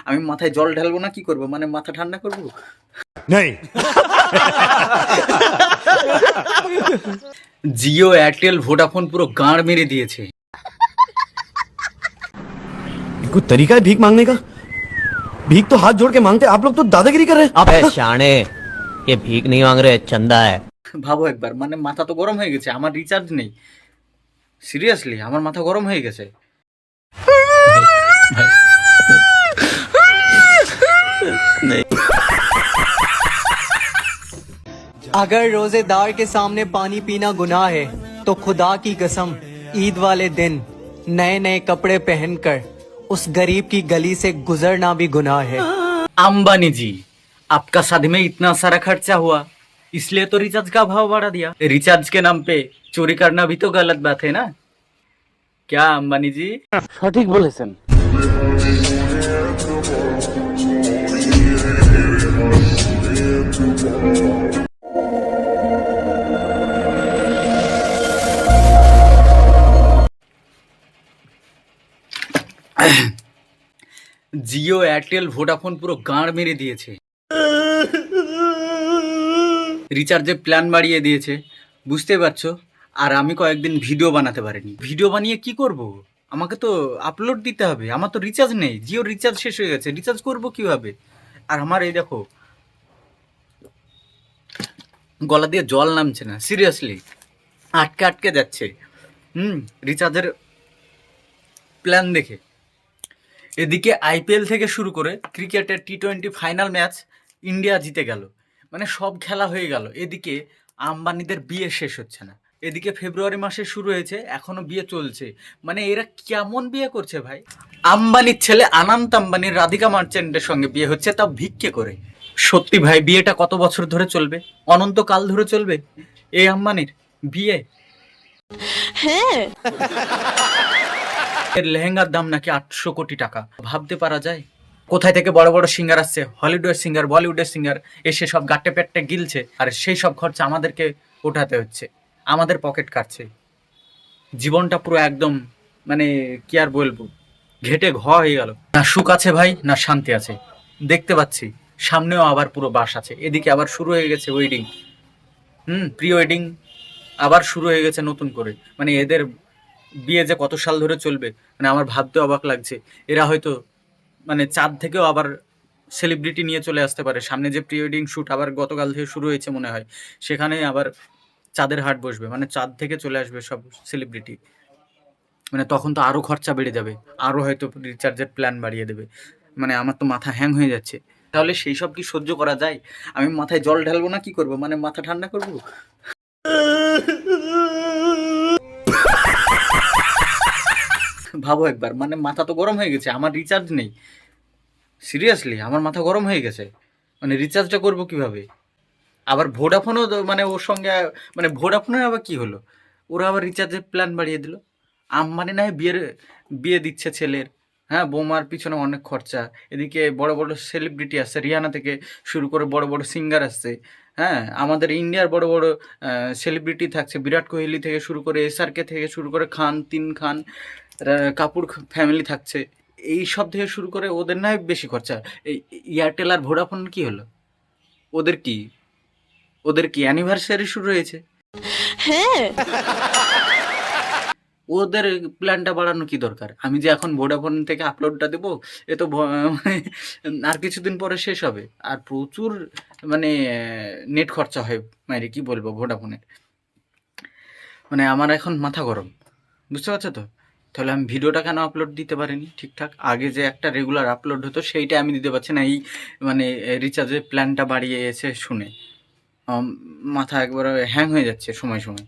আমি মাথায় জল ঢালবো না কি করবো, মানে মাথা ঠান্ডা করবো? नहीं। জিও, এয়ারটেল, ভোডাফোন পুরো গাঁড় মেরে দিয়েছে। कोई तरीका है भीख मांगने का? भीख तो हाथ जोड़ के मांगते, आप लोग तो दादागिरी कर रहे हैं। अबे शाणे, ये भीख नहीं मांग रहे, चंदा है। ভাবো একবার, মানে মাথা তো গরম হয়ে গেছে, আমার রিচার্জ নেই। সিরিয়াসলি আমার মাথা গরম হয়ে গেছে। अगर रोजेदार के सामने पानी पीना गुनाह है तो खुदा की कसम ईद वाले दिन नए नए कपड़े पहनकर उस गरीब की गली से गुजरना भी गुनाह है। अंबानी जी, आपका शादी में इतना सारा खर्चा हुआ, इसलिए तो रिचार्ज का भाव बढ़ा दिया। रिचार्ज के नाम पे चोरी करना भी तो गलत बात है ना, क्या अंबानी जी? সঠিক বলেছেন। জিও, এয়ারটেল, ভোডাফোন পুরো গাঁড় মেরে দিয়েছে। রিচার্জের প্ল্যান বাড়িয়ে দিয়েছে, বুঝতে পারছো? আর আমি কয়েকদিন ভিডিও বানাতে পারিনি। ভিডিও বানিয়ে কি করব? আমাকে তো আপলোড দিতে হবে, আমার তো রিচার্জ নেই। জিও রিচার্জ শেষ হয়ে গেছে, রিচার্জ করব কিভাবে? আর আমার এই দেখো গলা দিয়ে জল নামছে না, সিরিয়াসলি আটকে আটকে যাচ্ছে। রিচার্জের প্ল্যান দেখে। এদিকে আইপিএল থেকে শুরু করে ক্রিকেটের টি-20 ফাইনাল ম্যাচ ইন্ডিয়া জিতে গেল, মানে সব খেলা হয়ে গেল। এদিকে আম্বানিদের বিয়ে শেষ হচ্ছে না। এদিকে ফেব্রুয়ারি মাসে শুরু হয়েছে, এখনো বিয়ে চলছে। মানে এরা কেমন বিয়ে করছে ভাই? আম্বানির ছেলে আনন্ত আম্বানির রাধিকা মার্চেন্টের সঙ্গে বিয়ে হচ্ছে, তাও ভিক্ষে করে। সত্যি ভাই, বিয়েটা কত বছর ধরে চলবে? অনন্তকাল ধরে চলবে এই আম্বানির বিয়ে? হ্যাঁ, এর লেহেঙ্গার দাম নাকি 800 কোটি টাকা। ভাবতে পারা যায়? কোথায় থেকে বড় বড় সিঙ্গার আসছে, হলিউডের সিঙ্গার, বলিউডের সিঙ্গার, এসে সব গাট্টে পেট্টে গিলছে, আর সেই সব খরচা আমাদেরকে ওঠাতে হচ্ছে, আমাদের পকেট কাটছে। জীবনটা পুরো একদম, মানে কি আর বলবো, ঘেটে ঘ হয়ে গেল। না সুখ আছে ভাই, না শান্তি আছে। দেখতে পাচ্ছি সামনেও আবার পুরো বাস আছে। এদিকে আবার শুরু হয়ে গেছে ওয়েডিং, প্রি ওয়েডিং আবার শুরু হয়ে গেছে নতুন করে। মানে এদের বিয়ে যে কত সাল ধরে চলবে, মানে আমার ভাবতে অবাক লাগছে। এরা হয়তো মানে চাঁদ থেকেও আবার সেলিব্রিটি নিয়ে চলে আসতে পারে। সামনে যে প্রি ওয়েডিং শ্যুট আবার গতকাল থেকে শুরু হয়েছে মনে হয়, সেখানে আবার চাঁদের হাট বসবে, মানে চাঁদ থেকে চলে আসবে সব সেলিব্রিটি। মানে তখন তো আরও খরচা বেড়ে যাবে, আরও হয়তো রিচার্জের প্ল্যান বাড়িয়ে দেবে। মানে আমার তো মাথা হ্যাং হয়ে যাচ্ছে। তাহলে সেই সব কি সহ্য করা যায়? আমি মাথায় জল ঢালবো না কি করবো, মানে মাথা ঠান্ডা করবো? ভাবো একবার, মানে মাথা তো গরম হয়ে গেছে, আমার রিচার্জ নেই। সিরিয়াসলি আমার মাথা গরম হয়ে গেছে, মানে রিচার্জটা করবো কিভাবে? আবার ভোডাফোনও মানে ওর সঙ্গে, মানে ভোডাফোনের আবার কি হলো? ওরা আবার রিচার্জের প্ল্যান বাড়িয়ে দিল। আম্বানি না হয় বিয়ে দিচ্ছে ছেলের, হ্যাঁ, বৌমার পিছনে অনেক খরচা। এদিকে বড় বড় সেলিব্রিটি আসছে, রিয়ানা থেকে শুরু করে বড় বড় সিঙ্গার আসছে। হ্যাঁ, আমাদের ইন্ডিয়ার বড় বড় সেলিব্রিটি থাকছে, বিরাট কোহলি থেকে শুরু করে এসআরকে থেকে শুরু করে খান, তিন খান, কাপুর ফ্যামিলি থাকছে। এই সব থেকে শুরু করে ওদের না হয় বেশি খরচা। এই এয়ারটেল আর ভোডাফোন কি হলো? ওদের কি অ্যানিভার্সারি শুরু হয়েছে? হ্যাঁ, ওদের প্ল্যানটা বাড়ানো কি দরকার? আমি যে এখন ভোডাফোন থেকে আপলোডটা দেবো, এ তো মানে আর কিছুদিন পরে শেষ হবে। আর প্রচুর মানে নেট খরচা হয়, মাইরে কি বলবো ভোডাফোনের। মানে আমার এখন মাথা গরম, বুঝতে পারছো তো? তাহলে আমি ভিডিওটা কেন আপলোড দিতে পারিনি ঠিকঠাক? আগে যে একটা রেগুলার আপলোড হতো সেইটা আমি দিতে পারছি না, এই মানে রিচার্জের প্ল্যানটা বাড়িয়ে এসে শুনে মাথা একবারে হ্যাং হয়ে যাচ্ছে সময় সময়।